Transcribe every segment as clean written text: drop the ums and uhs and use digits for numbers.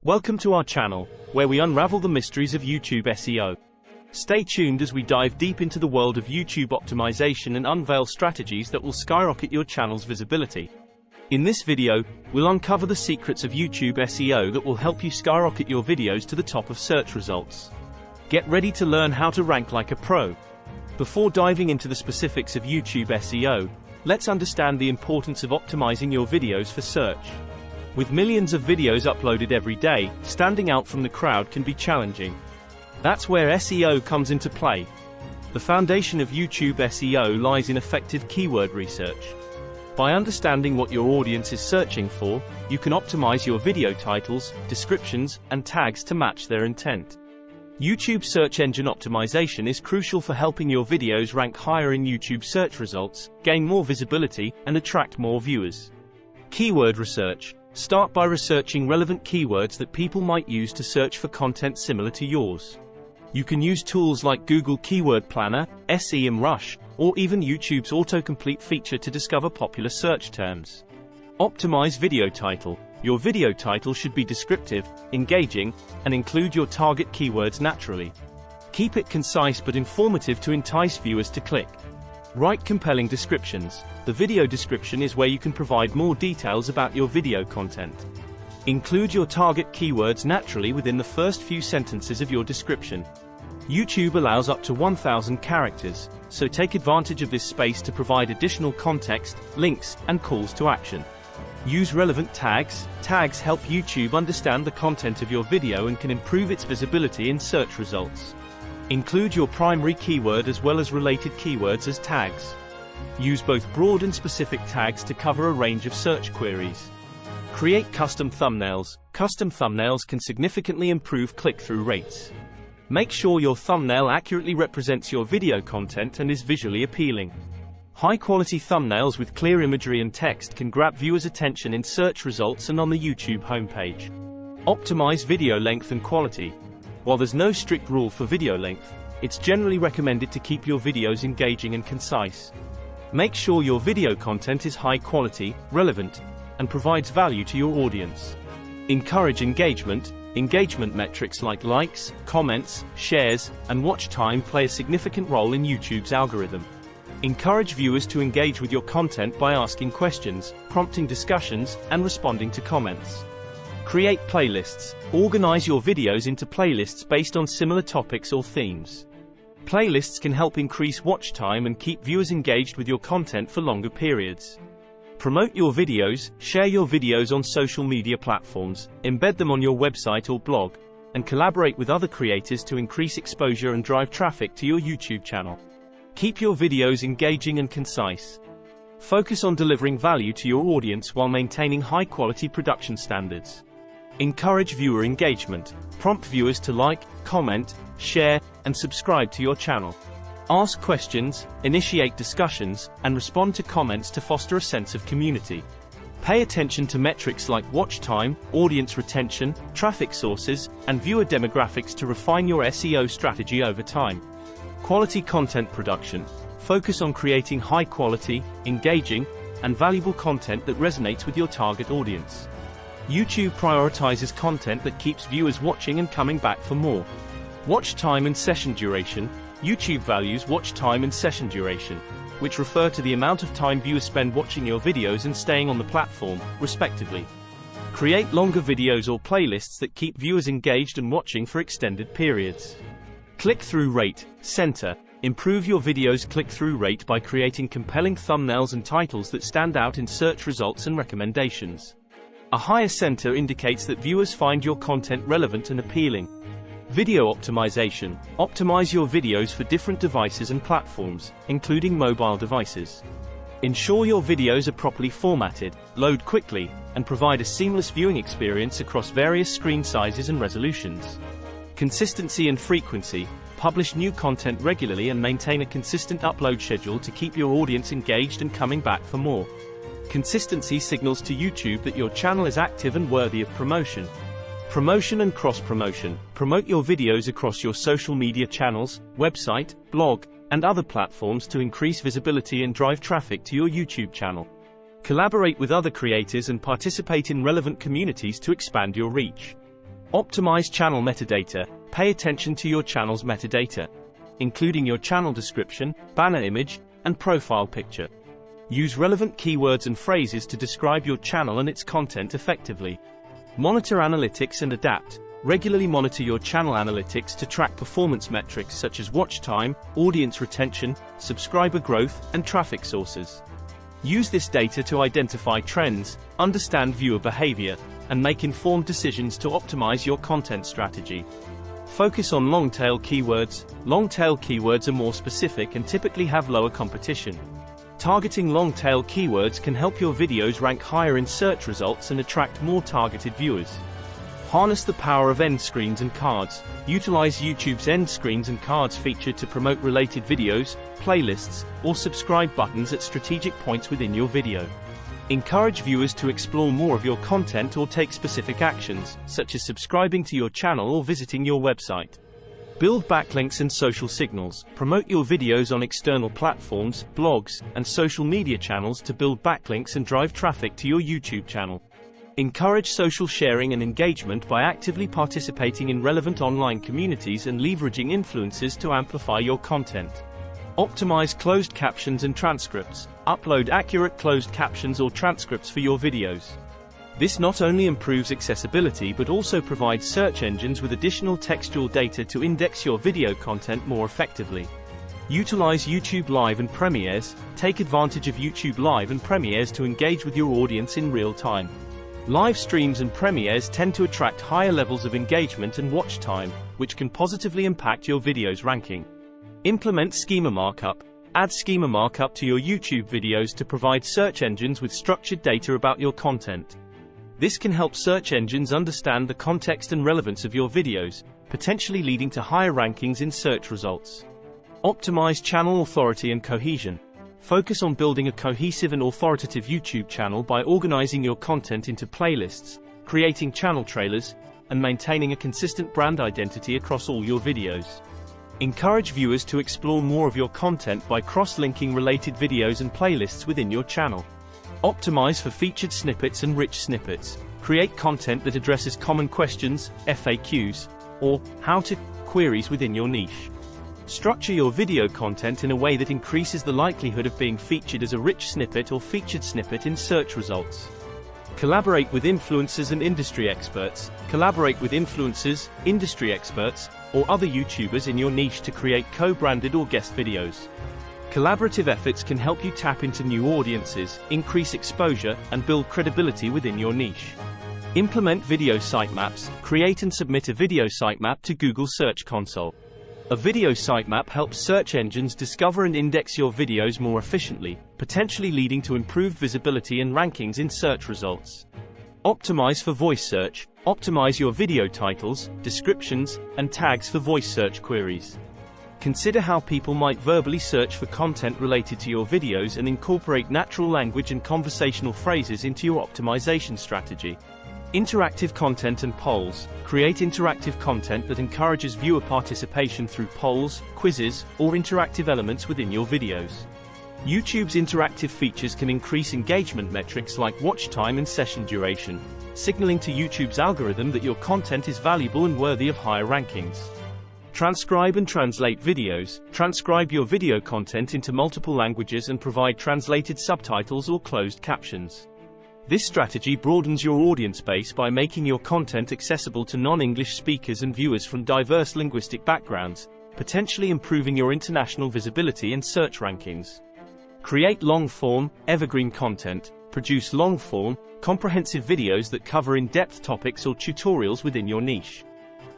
Welcome to our channel, where we unravel the mysteries of YouTube SEO. Stay tuned as we dive deep into the world of YouTube optimization and unveil strategies that will skyrocket your channel's visibility. In this video, we'll uncover the secrets of YouTube SEO that will help you skyrocket your videos to the top of search results. Get ready to learn how to rank like a pro. Before diving into the specifics of YouTube SEO, let's understand the importance of optimizing your videos for search. With millions of videos uploaded every day, standing out from the crowd can be challenging. That's where SEO comes into play. The foundation of YouTube SEO lies in effective keyword research. By understanding what your audience is searching for, you can optimize your video titles, descriptions, and tags to match their intent. YouTube search engine optimization is crucial for helping your videos rank higher in YouTube search results, gain more visibility, and attract more viewers. Keyword research. Start by researching relevant keywords that people might use to search for content similar to yours. You can use tools like Google Keyword Planner, SEMrush, or even YouTube's autocomplete feature to discover popular search terms. Optimize video title. Your video title should be descriptive, engaging, and include your target keywords naturally. Keep it concise but informative to entice viewers to click. Write compelling descriptions. The video description is where you can provide more details about your video content. Include your target keywords naturally within the first few sentences of your description. YouTube allows up to 1,000 characters, so take advantage of this space to provide additional context, links, and calls to action. Use relevant tags. Tags help YouTube understand the content of your video and can improve its visibility in search results. Include your primary keyword as well as related keywords as tags. Use both broad and specific tags to cover a range of search queries. Create custom thumbnails. Custom thumbnails can significantly improve click-through rates. Make sure your thumbnail accurately represents your video content and is visually appealing. High-quality thumbnails with clear imagery and text can grab viewers' attention in search results and on the YouTube homepage. Optimize video length and quality. While there's no strict rule for video length, it's generally recommended to keep your videos engaging and concise. Make sure your video content is high quality, relevant, and provides value to your audience. Encourage engagement. Engagement metrics like likes, comments, shares, and watch time play a significant role in YouTube's algorithm. Encourage viewers to engage with your content by asking questions, prompting discussions, and responding to comments. Create playlists. Organize your videos into playlists based on similar topics or themes. Playlists can help increase watch time and keep viewers engaged with your content for longer periods. Promote your videos. Share your videos on social media platforms, embed them on your website or blog, and collaborate with other creators to increase exposure and drive traffic to your YouTube channel. Keep your videos engaging and concise. Focus on delivering value to your audience while maintaining high-quality production standards. Encourage viewer engagement. Prompt viewers to like, comment, share, and subscribe to your channel. Ask questions, initiate discussions, and respond to comments to foster a sense of community. Pay attention to metrics like watch time, audience retention, traffic sources, and viewer demographics to refine your SEO strategy over time. Quality content production. Focus on creating high-quality, engaging, and valuable content that resonates with your target audience. YouTube prioritizes content that keeps viewers watching and coming back for more. Watch time and session duration. YouTube values watch time and session duration, which refer to the amount of time viewers spend watching your videos and staying on the platform, respectively. Create longer videos or playlists that keep viewers engaged and watching for extended periods. Click-through rate. Center. Improve your video's click-through rate by creating compelling thumbnails and titles that stand out in search results and recommendations. A higher center indicates that viewers find your content relevant and appealing. Video optimization. Optimize your videos for different devices and platforms, including mobile devices. Ensure your videos are properly formatted, load quickly, and provide a seamless viewing experience across various screen sizes and resolutions. Consistency and frequency. Publish new content regularly and maintain a consistent upload schedule to keep your audience engaged and coming back for more. Consistency signals to YouTube that your channel is active and worthy of promotion. Promotion and cross-promotion. Promote your videos across your social media channels, website, blog, and other platforms to increase visibility and drive traffic to your YouTube channel. Collaborate with other creators and participate in relevant communities to expand your reach. Optimize channel metadata. Pay attention to your channel's metadata, including your channel description, banner image, and profile picture. Use relevant keywords and phrases to describe your channel and its content effectively. Monitor analytics and adapt. Regularly monitor your channel analytics to track performance metrics such as watch time, audience retention, subscriber growth, and traffic sources. Use this data to identify trends, understand viewer behavior, and make informed decisions to optimize your content strategy. Focus on long-tail keywords. Long-tail keywords are more specific and typically have lower competition. Targeting long-tail keywords can help your videos rank higher in search results and attract more targeted viewers. Harness the power of end screens and cards. Utilize YouTube's end screens and cards feature to promote related videos, playlists, or subscribe buttons at strategic points within your video. Encourage viewers to explore more of your content or take specific actions, such as subscribing to your channel or visiting your website. Build backlinks and social signals. Promote your videos on external platforms, blogs, and social media channels to build backlinks and drive traffic to your YouTube channel. Encourage social sharing and engagement by actively participating in relevant online communities and leveraging influencers to amplify your content. Optimize closed captions and transcripts. Upload accurate closed captions or transcripts for your videos. This not only improves accessibility but also provides search engines with additional textual data to index your video content more effectively. Utilize YouTube Live and Premieres. Take advantage of YouTube Live and Premieres to engage with your audience in real time. Live streams and premieres tend to attract higher levels of engagement and watch time, which can positively impact your video's ranking. Implement schema markup. Add schema markup to your YouTube videos to provide search engines with structured data about your content. This can help search engines understand the context and relevance of your videos, potentially leading to higher rankings in search results. Optimize channel authority and cohesion. Focus on building a cohesive and authoritative YouTube channel by organizing your content into playlists, creating channel trailers, and maintaining a consistent brand identity across all your videos. Encourage viewers to explore more of your content by cross-linking related videos and playlists within your channel. Optimize for featured snippets and rich snippets. Create content that addresses common questions, FAQs, or how-to queries within your niche. Structure your video content in a way that increases the likelihood of being featured as a rich snippet or featured snippet in search results. Collaborate with influencers and industry experts. Collaborate with influencers, industry experts, or other YouTubers in your niche to create co-branded or guest videos. Collaborative efforts can help you tap into new audiences, increase exposure, and build credibility within your niche. Implement video sitemaps. Create and submit a video sitemap to Google Search Console. A video sitemap helps search engines discover and index your videos more efficiently, potentially leading to improved visibility and rankings in search results. Optimize for voice search. Optimize your video titles, descriptions, and tags for voice search queries. Consider how people might verbally search for content related to your videos and incorporate natural language and conversational phrases into your optimization strategy. Interactive content and polls. Create interactive content that encourages viewer participation through polls, quizzes, or interactive elements within your videos. YouTube's interactive features can increase engagement metrics like watch time and session duration, signaling to YouTube's algorithm that your content is valuable and worthy of higher rankings. Transcribe and translate videos. Transcribe your video content into multiple languages and provide translated subtitles or closed captions. This strategy broadens your audience base by making your content accessible to non-English speakers and viewers from diverse linguistic backgrounds, potentially improving your international visibility and search rankings. Create long-form, evergreen content. Produce long-form, comprehensive videos that cover in-depth topics or tutorials within your niche.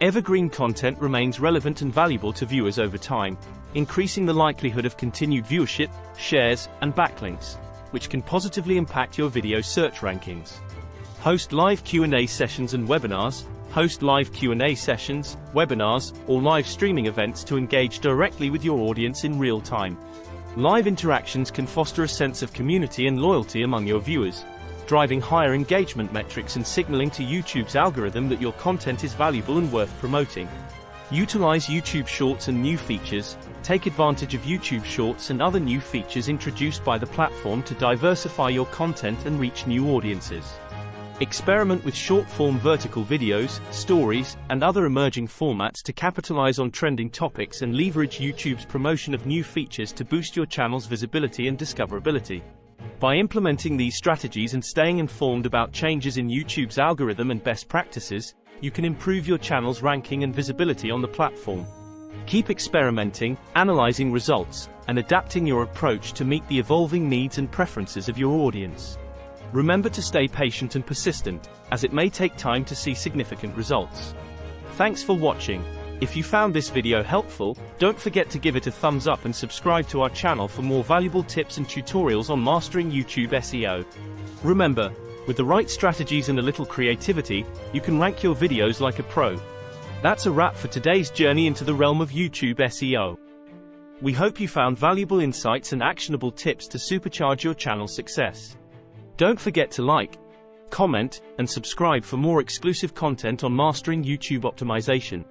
Evergreen content remains relevant and valuable to viewers over time, increasing the likelihood of continued viewership, shares, and backlinks, which can positively impact your video search rankings. Host live Q&A sessions and webinars. Host live Q&A sessions, webinars, or live streaming events to engage directly with your audience in real time. Live interactions can foster a sense of community and loyalty among your viewers, driving higher engagement metrics and signaling to YouTube's algorithm that your content is valuable and worth promoting. Utilize YouTube Shorts and new features. Take advantage of YouTube Shorts and other new features introduced by the platform to diversify your content and reach new audiences. Experiment with short-form vertical videos, stories, and other emerging formats to capitalize on trending topics and leverage YouTube's promotion of new features to boost your channel's visibility and discoverability. By implementing these strategies and staying informed about changes in YouTube's algorithm and best practices, you can improve your channel's ranking and visibility on the platform. Keep experimenting, analyzing results, and adapting your approach to meet the evolving needs and preferences of your audience. Remember to stay patient and persistent, as it may take time to see significant results. Thanks for watching. If you found this video helpful, don't forget to give it a thumbs up and subscribe to our channel for more valuable tips and tutorials on mastering YouTube SEO. Remember, with the right strategies and a little creativity, you can rank your videos like a pro. That's a wrap for today's journey into the realm of YouTube SEO. We hope you found valuable insights and actionable tips to supercharge your channel's success. Don't forget to like, comment, and subscribe for more exclusive content on mastering YouTube optimization.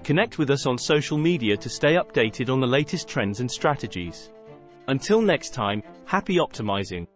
Connect with us on social media to stay updated on the latest trends and strategies. Until next time, happy optimizing.